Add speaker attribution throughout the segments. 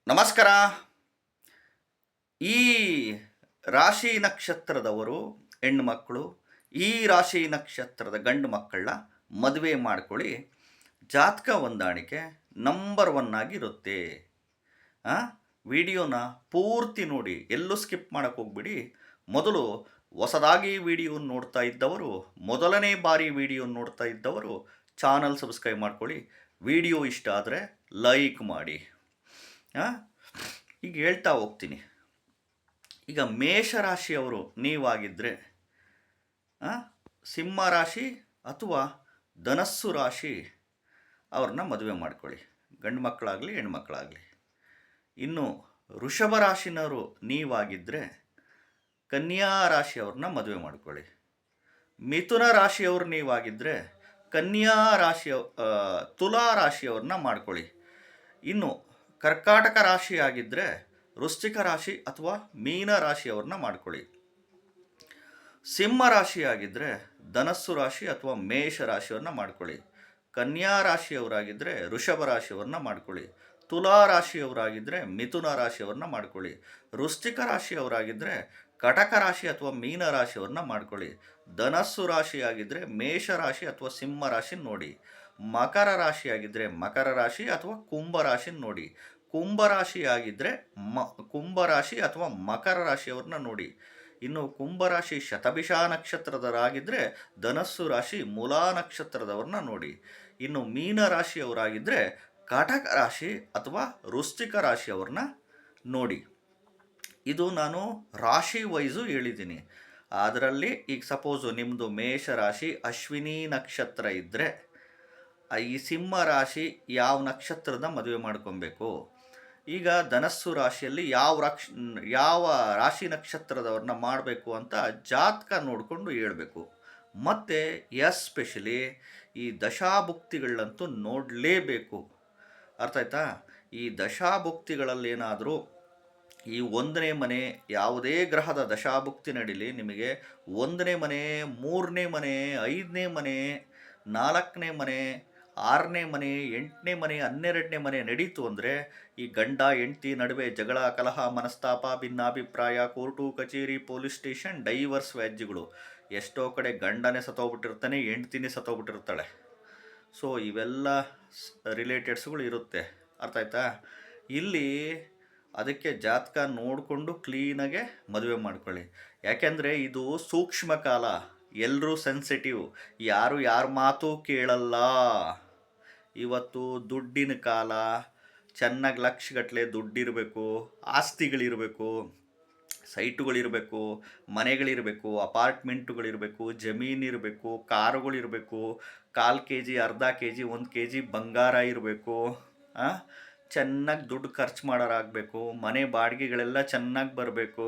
Speaker 1: ನಮಸ್ಕಾರ. ಈ ರಾಶಿ ನಕ್ಷತ್ರದವರು ಹೆಣ್ಣುಮಕ್ಕಳು, ಈ ರಾಶಿ ನಕ್ಷತ್ರದ ಗಂಡು ಮಕ್ಕಳನ್ನ ಮದುವೆ ಮಾಡ್ಕೊಳ್ಳಿ. ಜಾತಕ ಹೊಂದಾಣಿಕೆ ನಂಬರ್ ಒನ್ ಆಗಿರುತ್ತೆ. ವಿಡಿಯೋನ ಪೂರ್ತಿ ನೋಡಿ, ಎಲ್ಲೂ ಸ್ಕಿಪ್ ಮಾಡೋಕ್ಕೆ ಹೋಗ್ಬಿಡಿ. ಮೊದಲು ಹೊಸದಾಗಿ ವಿಡಿಯೋ ನೋಡ್ತಾ ಇದ್ದವರು, ಮೊದಲನೇ ಬಾರಿ ವಿಡಿಯೋ ನೋಡ್ತಾ ಇದ್ದವರು ಚಾನಲ್ ಸಬ್ಸ್ಕ್ರೈಬ್ ಮಾಡ್ಕೊಳ್ಳಿ. ವಿಡಿಯೋ ಇಷ್ಟ ಆದರೆ ಲೈಕ್ ಮಾಡಿ. ಈಗ ಹೇಳ್ತಾ ಹೋಗ್ತೀನಿ. ಈಗ ಮೇಷರಾಶಿಯವರು ನೀವಾಗಿದ್ದರೆ ಸಿಂಹ ರಾಶಿ ಅಥವಾ ಧನಸ್ಸು ರಾಶಿ ಅವ್ರನ್ನ ಮದುವೆ ಮಾಡ್ಕೊಳ್ಳಿ, ಗಂಡು ಮಕ್ಕಳಾಗಲಿ ಹೆಣ್ಮಕ್ಳಾಗಲಿ. ಇನ್ನು ವೃಷಭ ರಾಶಿನವರು ನೀವಾಗಿದ್ದರೆ ಕನ್ಯಾ ರಾಶಿಯವ್ರನ್ನ ಮದುವೆ ಮಾಡ್ಕೊಳ್ಳಿ. ಮಿಥುನ ರಾಶಿಯವರು ನೀವಾಗಿದ್ದರೆ ಕನ್ಯಾ ರಾಶಿಯ ತುಲಾ ರಾಶಿಯವ್ರನ್ನ ಮಾಡ್ಕೊಳ್ಳಿ. ಇನ್ನು ಕರ್ಕಾಟಕ ರಾಶಿ ಆಗಿದ್ದರೆ ವೃಶ್ಚಿಕ ರಾಶಿ ಅಥವಾ ಮೀನ ರಾಶಿಯವ್ರನ್ನ ಮಾಡ್ಕೊಳ್ಳಿ. ಸಿಂಹ ರಾಶಿ ಆಗಿದ್ದರೆ ಧನಸ್ಸು ರಾಶಿ ಅಥವಾ ಮೇಷ ರಾಶಿಯವ್ರನ್ನ ಮಾಡ್ಕೊಳ್ಳಿ. ಕನ್ಯಾ ರಾಶಿಯವರಾಗಿದ್ದರೆ ವೃಷಭ ರಾಶಿಯವ್ರನ್ನ ಮಾಡ್ಕೊಳ್ಳಿ. ತುಲಾ ರಾಶಿಯವರಾಗಿದ್ದರೆ ಮಿಥುನ ರಾಶಿಯವ್ರನ್ನ ಮಾಡ್ಕೊಳ್ಳಿ. ವೃಶ್ಚಿಕ ರಾಶಿಯವರಾಗಿದ್ದರೆ ಕಟಕ ರಾಶಿ ಅಥವಾ ಮೀನ ರಾಶಿಯವ್ರನ್ನ ಮಾಡ್ಕೊಳ್ಳಿ. ಧನಸ್ಸು ರಾಶಿ ಆಗಿದ್ದರೆ ಮೇಷ ರಾಶಿ ಅಥವಾ ಸಿಂಹ ರಾಶಿ ನೋಡಿ. ಮಕರ ರಾಶಿ ಆಗಿದ್ದರೆ ಮಕರ ರಾಶಿ ಅಥವಾ ಕುಂಭ ರಾಶಿ ನೋಡಿ. ಕುಂಭರಾಶಿ ಆಗಿದ್ದರೆ ಕುಂಭರಾಶಿ ಅಥವಾ ಮಕರ ರಾಶಿಯವ್ರನ್ನ ನೋಡಿ. ಇನ್ನು ಕುಂಭರಾಶಿ ಶತಭಿಷ ನಕ್ಷತ್ರದವರಾಗಿದ್ದರೆ ಧನಸ್ಸು ರಾಶಿ ಮೂಲಾ ನಕ್ಷತ್ರದವ್ರನ್ನ ನೋಡಿ. ಇನ್ನು ಮೀನ ರಾಶಿಯವರಾಗಿದ್ದರೆ ಕಟಕ ರಾಶಿ ಅಥವಾ ವೃಶ್ಚಿಕ ರಾಶಿಯವ್ರನ್ನ ನೋಡಿ. ಇದು ನಾನು ರಾಶಿ ವೈಸು ಹೇಳಿದ್ದೀನಿ. ಅದರಲ್ಲಿ ಈಗ ಸಪೋಸು ನಿಮ್ಮದು ಮೇಷ ರಾಶಿ ಅಶ್ವಿನಿ ನಕ್ಷತ್ರ ಇದ್ದರೆ ಈ ಸಿಂಹ ರಾಶಿ ಯಾವ ನಕ್ಷತ್ರದ ಮದುವೆ ಮಾಡ್ಕೊಬೇಕು. ಈಗ ಧನಸ್ಸು ರಾಶಿಯಲ್ಲಿ ಯಾವ ರಾಶಿ ನಕ್ಷತ್ರದವ್ರನ್ನ ಮಾಡಬೇಕು ಅಂತ ಜಾತಕ ನೋಡಿಕೊಂಡು ಹೇಳಬೇಕು. ಮತ್ತು ಎಸ್ಪೆಷಲಿ ಈ ದಶಾಭುಕ್ತಿಗಳಂತೂ ನೋಡಲೇಬೇಕು. ಅರ್ಥ ಆಯ್ತಾ? ಈ ದಶಾಭುಕ್ತಿಗಳಲ್ಲೇನಾದರೂ ಈ 1ನೇ ಮನೆ, ಯಾವುದೇ ಗ್ರಹದ ದಶಾಭುಕ್ತಿ ನಡೀಲಿ, ನಿಮಗೆ 1ನೇ ಮನೆ, 3ನೇ ಮನೆ, 5ನೇ ಮನೆ, 4ನೇ ಮನೆ, 6ನೇ ಮನೆ, 8ನೇ ಮನೆ, 12ನೇ ಮನೆ ನಡೀತು ಅಂದರೆ ಈ ಗಂಡ ಹೆಂಡತಿ ನಡುವೆ ಜಗಳ, ಕಲಹ, ಮನಸ್ತಾಪ, ಭಿನ್ನಾಭಿಪ್ರಾಯ, ಕೋರ್ಟು ಕಚೇರಿ, ಪೊಲೀಸ್ ಸ್ಟೇಷನ್, ಡೈವರ್ಸ್ ವ್ಯಾಜ್ಯಗಳು. ಎಷ್ಟೋ ಕಡೆ ಗಂಡನೇ ಸತ್ತೋಗ್ಬಿಟ್ಟಿರ್ತಾನೆ, ಹೆಂಡ್ತಿನೇ ಸತ್ತೋಗ್ಬಿಟ್ಟಿರ್ತಾಳೆ. ಸೊ ಇವೆಲ್ಲ ರಿಲೇಟೆಡ್ಸ್ಗಳು ಇರುತ್ತೆ. ಅರ್ಥ ಆಯ್ತಾ? ಇಲ್ಲಿ ಅದಕ್ಕೆ ಜಾತಕ ನೋಡಿಕೊಂಡು ಕ್ಲೀನಾಗೆ ಮದುವೆ ಮಾಡ್ಕೊಳ್ಳಿ. ಯಾಕೆಂದರೆ ಇದು ಸೂಕ್ಷ್ಮ ಕಾಲ, ಎಲ್ಲರೂ ಸೆನ್ಸಿಟಿವ್, ಯಾರು ಯಾರ ಮಾತು ಕೇಳಲ್ಲ. ಇವತ್ತು ದುಡ್ಡಿನ ಕಾಲ, ಚೆನ್ನಾಗಿ ಲಕ್ಷಗಟ್ಟಲೆ ದುಡ್ಡಿರಬೇಕು, ಆಸ್ತಿಗಳಿರಬೇಕು, ಸೈಟುಗಳಿರಬೇಕು, ಮನೆಗಳಿರಬೇಕು, ಅಪಾರ್ಟ್ಮೆಂಟುಗಳಿರಬೇಕು, ಜಮೀನಿರಬೇಕು, ಕಾರುಗಳಿರಬೇಕು, 1/4 kg, ಅರ್ಧ kg, 1 kg ಬಂಗಾರ ಇರಬೇಕು. ಚೆನ್ನಾಗಿ ದುಡ್ಡು ಖರ್ಚು ಮಾಡೋರಾಗಬೇಕು. ಮನೆ ಬಾಡಿಗೆಗಳೆಲ್ಲ ಚೆನ್ನಾಗಿ ಬರಬೇಕು.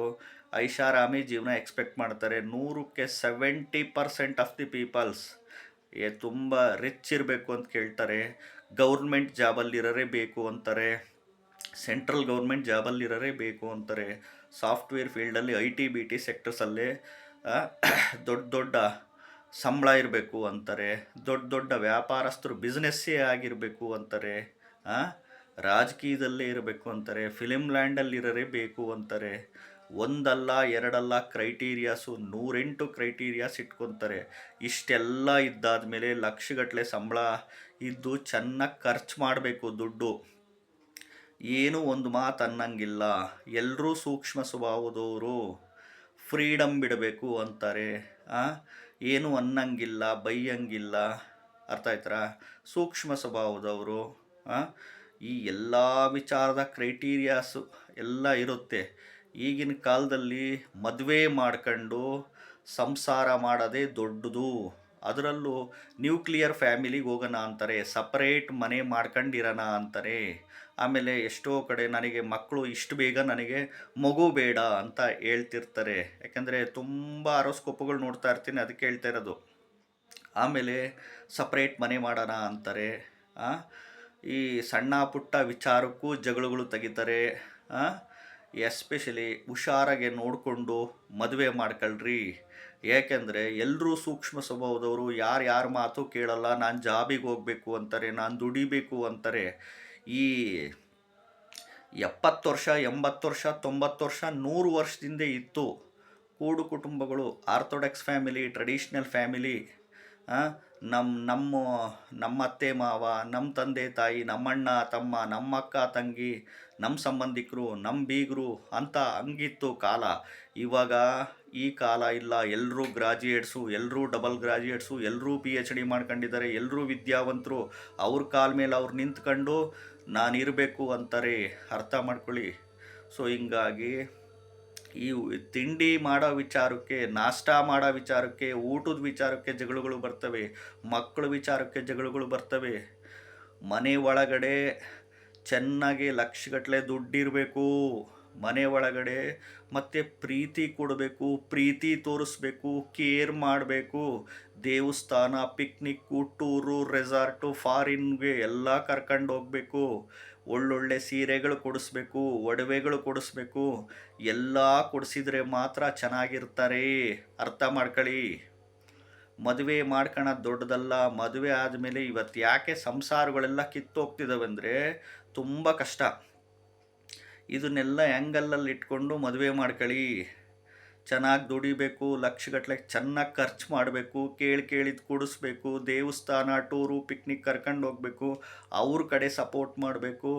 Speaker 1: ಐಷಾರಾಮಿ ಜೀವನ ಎಕ್ಸ್ಪೆಕ್ಟ್ ಮಾಡ್ತಾರೆ. 100ಕ್ಕೆ 70% ಆಫ್ ದಿ ಪೀಪಲ್ಸ್ ತುಂಬ ರಿಚ್ ಇರಬೇಕು ಅಂತ ಕೇಳ್ತಾರೆ. ಗೌರ್ಮೆಂಟ್ ಜಾಬಲ್ಲಿರೋರೇ ಬೇಕು ಅಂತಾರೆ, ಸೆಂಟ್ರಲ್ ಗೌರ್ಮೆಂಟ್ ಜಾಬಲ್ಲಿರೋರೇ ಬೇಕು ಅಂತಾರೆ. ಸಾಫ್ಟ್ವೇರ್ ಫೀಲ್ಡಲ್ಲಿ IT BT ಸೆಕ್ಟರ್ಸಲ್ಲೇ ದೊಡ್ಡ ದೊಡ್ಡ ಸಂಬಳ ಇರಬೇಕು ಅಂತಾರೆ. ದೊಡ್ಡ ದೊಡ್ಡ ವ್ಯಾಪಾರಸ್ಥರು ಬಿಸ್ನೆಸ್ಸೇ ಆಗಿರಬೇಕು ಅಂತಾರೆ. ರಾಜಕೀಯದಲ್ಲೇ ಇರಬೇಕು ಅಂತಾರೆ. ಫಿಲಿಮ್ ಲ್ಯಾಂಡಲ್ಲಿರೋರೇ ಬೇಕು ಅಂತಾರೆ. ಒಂದಲ್ಲ ಎರಡಲ್ಲ ಕ್ರೈಟೀರಿಯಾಸು 108 ಕ್ರೈಟೀರಿಯಾಸ್ ಇಟ್ಕೊತಾರೆ. ಇಷ್ಟೆಲ್ಲ ಇದ್ದಾದ ಮೇಲೆ ಲಕ್ಷಗಟ್ಟಲೆ ಸಂಬಳ ಇದ್ದು ಚೆನ್ನಾಗಿ ಖರ್ಚು ಮಾಡಬೇಕು ದುಡ್ಡು. ಏನೂ ಒಂದು ಮಾತು ಅನ್ನಂಗಿಲ್ಲ. ಎಲ್ಲರೂ ಸೂಕ್ಷ್ಮ ಸ್ವಭಾವದವರು, ಫ್ರೀಡಮ್ ಬಿಡಬೇಕು ಅಂತಾರೆ. ಏನು ಅನ್ನಂಗಿಲ್ಲ, ಬೈಯಂಗಿಲ್ಲ. ಅರ್ಥ ಆಯ್ತಾ? ಸೂಕ್ಷ್ಮ ಸ್ವಭಾವದವರು. ಈ ಎಲ್ಲ ವಿಚಾರದ ಕ್ರೈಟೀರಿಯಾಸು ಎಲ್ಲ ಇರುತ್ತೆ. ಈಗಿನ ಕಾಲದಲ್ಲಿ ಮದುವೆ ಮಾಡ್ಕೊಂಡು ಸಂಸಾರ ಮಾಡೋದೇ ದೊಡ್ಡದು. ಅದರಲ್ಲೂ ನ್ಯೂಕ್ಲಿಯರ್ ಫ್ಯಾಮಿಲಿಗೆ ಹೋಗೋಣ ಅಂತಾರೆ, ಸಪರೇಟ್ ಮನೆ ಮಾಡ್ಕೊಂಡಿರೋಣ ಅಂತಾರೆ. ಆಮೇಲೆ ಎಷ್ಟೋ ಕಡೆ ನನಗೆ ಮಕ್ಕಳು ಇಷ್ಟು ಬೇಗ ನನಗೆ ಮಗು ಬೇಡ ಅಂತ ಹೇಳ್ತಿರ್ತಾರೆ. ಯಾಕೆಂದರೆ ತುಂಬ ಆರೋಸ್ಕೋಪ್ಗಳು ನೋಡ್ತಾ ಇರ್ತೀನಿ, ಅದಕ್ಕೆ ಹೇಳ್ತಾ ಇರೋದು. ಆಮೇಲೆ ಸಪ್ರೇಟ್ ಮನೆ ಮಾಡೋಣ ಅಂತಾರೆ. ಈ ಸಣ್ಣ ಪುಟ್ಟ ವಿಚಾರಕ್ಕೂ ಜಗಳಗಳು ತೆಗಿತಾರೆ. ಎಸ್ಪೆಷಲಿ ಹುಷಾರಾಗೆ ನೋಡಿಕೊಂಡು ಮದುವೆ ಮಾಡ್ಕೊಳ್ರಿ. ಏಕೆಂದರೆ ಎಲ್ಲರೂ ಸೂಕ್ಷ್ಮ ಸ್ವಭಾವದವರು, ಯಾರ ಮಾತು ಕೇಳಲ್ಲ. ನಾನು ಜಾಬಿಗೆ ಹೋಗಬೇಕು ಅಂತಾರೆ, ನಾನು ದುಡಿಬೇಕು ಅಂತಾರೆ. ಈ 70 ವರ್ಷ 80 ವರ್ಷ 90 ವರ್ಷ 100 ವರ್ಷದಿಂದ ಇತ್ತು. ಕೂಡು ಕುಟುಂಬಗಳು, ಆರ್ಥೋಡಾಕ್ಸ್ ಫ್ಯಾಮಿಲಿ, ಟ್ರೆಡಿಷ್ನಲ್ ಫ್ಯಾಮಿಲಿ, ನಮ್ಮ ನಮ್ಮ ಅತ್ತೆ ಮಾವ, ನಮ್ಮ ತಂದೆ ತಾಯಿ, ನಮ್ಮಣ್ಣ ತಮ್ಮ, ನಮ್ಮ ಅಕ್ಕ ತಂಗಿ, ನಮ್ಮ ಸಂಬಂಧಿಕರು, ನಮ್ಮ ಬೀಗರು ಅಂತ ಹಂಗಿತ್ತು ಕಾಲ. ಇವಾಗ ಈ ಕಾಲ ಇಲ್ಲ. ಎಲ್ಲರೂ ಗ್ರಾಜ್ಯುಯೇಟ್ಸು, ಎಲ್ಲರೂ ಡಬಲ್ ಗ್ರಾಜ್ಯುಯೇಟ್ಸು, ಎಲ್ಲರೂ PhD ಮಾಡ್ಕೊಂಡಿದ್ದಾರೆ, ಎಲ್ಲರೂ ವಿದ್ಯಾವಂತರು. ಅವ್ರ ಕಾಲ ಮೇಲೆ ಅವ್ರು ನಿಂತ್ಕೊಂಡು ನಾನಿರಬೇಕು ಅಂತಾರೆ. ಅರ್ಥ ಮಾಡ್ಕೊಳ್ಳಿ. ಸೊ ಹಿಂಗಾಗಿ ಈ ತಿಂಡಿ ಮಾಡೋ ವಿಚಾರಕ್ಕೆ, ನಾಷ್ಟ ಮಾಡೋ ವಿಚಾರಕ್ಕೆ, ಊಟದ ವಿಚಾರಕ್ಕೆ ಜಗಳಗಳು ಬರ್ತವೆ, ಮಕ್ಕಳ ವಿಚಾರಕ್ಕೆ ಜಗಳಗಳು ಬರ್ತವೆ. ಮನೆ ಒಳಗಡೆ ಚೆನ್ನಾಗಿ ಲಕ್ಷಗಟ್ಟಲೆ ದುಡ್ಡಿರಬೇಕು. ಮನೆ ಒಳಗಡೆ ಮತ್ತು ಪ್ರೀತಿ ಕೊಡಬೇಕು, ಪ್ರೀತಿ ತೋರಿಸ್ಬೇಕು, ಕೇರ್ ಮಾಡಬೇಕು. ದೇವಸ್ಥಾನ, ಪಿಕ್ನಿಕ್ಕು, ಟೂರು, ರೆಸಾರ್ಟು, ಫಾರಿನ್ಗೆ ಎಲ್ಲ ಕರ್ಕೊಂಡು ಹೋಗಬೇಕು. ಒಳ್ಳೊಳ್ಳೆ ಸೀರೆಗಳು ಕೊಡಿಸ್ಬೇಕು, ಒಡವೆಗಳು ಕೊಡಿಸ್ಬೇಕು. ಎಲ್ಲ ಕೊಡಿಸಿದ್ರೆ ಮಾತ್ರ ಚೆನ್ನಾಗಿರ್ತಾರೆ. ಅರ್ಥ ಮಾಡ್ಕೊಳ್ಳಿ. ಮದುವೆ ಮಾಡ್ಕೊಳ್ಳೋದು ದೊಡ್ಡದಲ್ಲ. ಮದುವೆ ಆದಮೇಲೆ ಇವತ್ತು ಯಾಕೆ ಸಂಸಾರಗಳೆಲ್ಲ ಕಿತ್ತೋಗ್ತಿದ್ದಾವೆ ಅಂದರೆ ತುಂಬ ಕಷ್ಟ. ಇದನ್ನೆಲ್ಲ ಆ್ಯಂಗಲಲ್ಲಿ ಇಟ್ಕೊಂಡು ಮದುವೆ ಮಾಡ್ಕೊಳ್ಳಿ. ಚೆನ್ನಾಗಿ ದುಡಿಬೇಕು, ಲಕ್ಷಗಟ್ಟಲೆ ಚೆನ್ನಾಗಿ ಖರ್ಚು ಮಾಡಬೇಕು, ಕೇಳಿದ್ದು ಕೊಡಿಸ್ಬೇಕು, ದೇವಸ್ಥಾನ, ಟೂರು, ಪಿಕ್ನಿಕ್ ಕರ್ಕೊಂಡು ಹೋಗ್ಬೇಕು, ಅವ್ರ ಕಡೆ ಸಪೋರ್ಟ್ ಮಾಡಬೇಕು.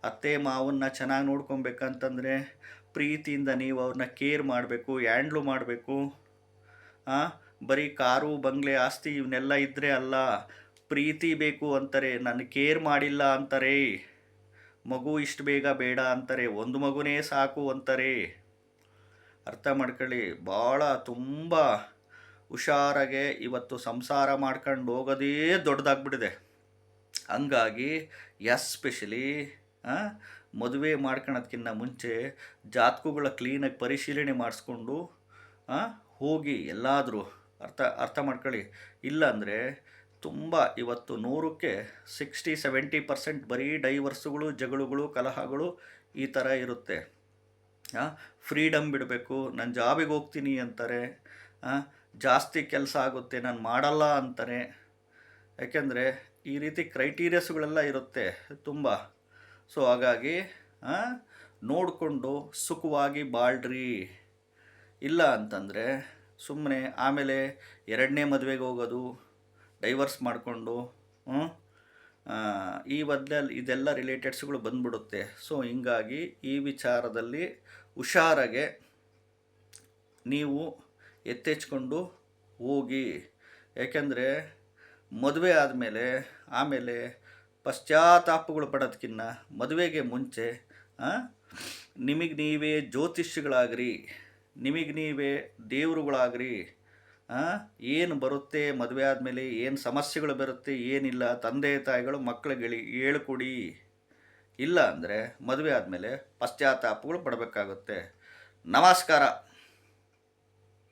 Speaker 1: ಅತ್ತೆ ಮಾವನ್ನ ಚೆನ್ನಾಗಿ ನೋಡ್ಕೊಬೇಕಂತಂದರೆ ಪ್ರೀತಿಯಿಂದ ನೀವು ಅವ್ರನ್ನ ಕೇರ್ ಮಾಡಬೇಕು, ಹ್ಯಾಂಡ್ಲು ಮಾಡಬೇಕು. ಬರೀ ಕಾರು, ಬಂಗ್ಲೆ, ಆಸ್ತಿ ಇವನ್ನೆಲ್ಲ ಇದ್ದರೆ ಅಲ್ಲ. ಪ್ರೀತಿ ಬೇಕು ಅಂತಾರೆ, ನಾನು ಕೇರ್ ಮಾಡಿಲ್ಲ ಅಂತಾರೆ. ಮಗು ಇಷ್ಟು ಬೇಗ ಬೇಡ ಅಂತಾರೆ, ಒಂದು ಮಗುನೇ ಸಾಕು ಅಂತಾರೆ. ಅರ್ಥ ಮಾಡ್ಕೊಳ್ಳಿ. ಭಾಳ ತುಂಬ ಹುಷಾರಾಗೆ ಇವತ್ತು ಸಂಸಾರ ಮಾಡ್ಕೊಂಡು ಹೋಗೋದೇ ದೊಡ್ಡದಾಗ್ಬಿಟ್ಟಿದೆ. ಹಂಗಾಗಿ ಎಸ್ಪೆಷಲಿ ಮದುವೆ ಮಾಡ್ಕೊಳೋದಕ್ಕಿಂತ ಮುಂಚೆ ಜಾತಕಗಳ ಕ್ಲೀನಾಗಿ ಪರಿಶೀಲನೆ ಮಾಡಿಸ್ಕೊಂಡು ಹೋಗಿ ಎಲ್ಲಾದರೂ. ಅರ್ಥ ಮಾಡ್ಕೊಳ್ಳಿ. ಇಲ್ಲಾಂದರೆ ತುಂಬ ಇವತ್ತು 100ಕ್ಕೆ 60-70% ಬರೀ ಡೈವರ್ಸುಗಳು, ಜಗಳಗಳು, ಕಲಹಗಳು ಈ ಥರ ಇರುತ್ತೆ. ಫ್ರೀಡಮ್ ಬಿಡಬೇಕು, ನಾನು ಜಾಬಿಗೆ ಹೋಗ್ತೀನಿ ಅಂತಾರೆ. ಜಾಸ್ತಿ ಕೆಲಸ ಆಗುತ್ತೆ, ನಾನು ಮಾಡಲ್ಲ ಅಂತಾರೆ. ಯಾಕೆಂದರೆ ಈ ರೀತಿ ಕ್ರೈಟೀರಿಯಸ್ಗಳೆಲ್ಲ ಇರುತ್ತೆ ತುಂಬ. ಸೊ ಹಾಗಾಗಿ ನೋಡಿಕೊಂಡು ಸುಖವಾಗಿ ಬಾಳ್ರಿ. ಇಲ್ಲ ಅಂತಂದರೆ ಸುಮ್ಮನೆ ಆಮೇಲೆ ಎರಡನೇ ಮದುವೆಗೆ ಹೋಗೋದು, ಡೈವರ್ಸ್ ಮಾಡಿಕೊಂಡು ಈ ಬದಲಲ್ಲಿ ಇದೆಲ್ಲ ರಿಲೇಟೆಡ್ಸ್ಗಳು ಬಂದ್ಬಿಡುತ್ತೆ. ಸೊ ಹಿಂಗಾಗಿ ಈ ವಿಚಾರದಲ್ಲಿ ಹುಷಾರಾಗೆ ನೀವು ಎತ್ತೆಚ್ಕೊಂಡು ಹೋಗಿ. ಯಾಕೆಂದರೆ ಮದುವೆ ಆಮೇಲೆ ಪಶ್ಚಾತ್ತಾಪಗಳು ಪಡೋದಕ್ಕಿಂತ ಮದುವೆಗೆ ಮುಂಚೆ ನಿಮಗೆ ನೀವೇ ಜ್ಯೋತಿಷ್ಯಗಳಾಗ್ರಿ, ನಿಮಗೆ ನೀವೇ ದೇವರುಗಳಾಗ್ರಿ. ಏನು ಬರುತ್ತೆ ಮದುವೆ ಆದಮೇಲೆ, ಏನು ಸಮಸ್ಯೆಗಳು ಬರುತ್ತೆ, ಏನಿಲ್ಲ, ತಂದೆ ತಾಯಿಗಳು ಮಕ್ಕಳಿಗೆ ಹೇಳ್ಕೊಡಿ. ಇಲ್ಲ ಅಂದರೆ ಮದುವೆ ಆದಮೇಲೆ ಪಶ್ಚಾತ್ತಾಪಗಳು ಪಡಬೇಕಾಗುತ್ತೆ. ನಮಸ್ಕಾರ.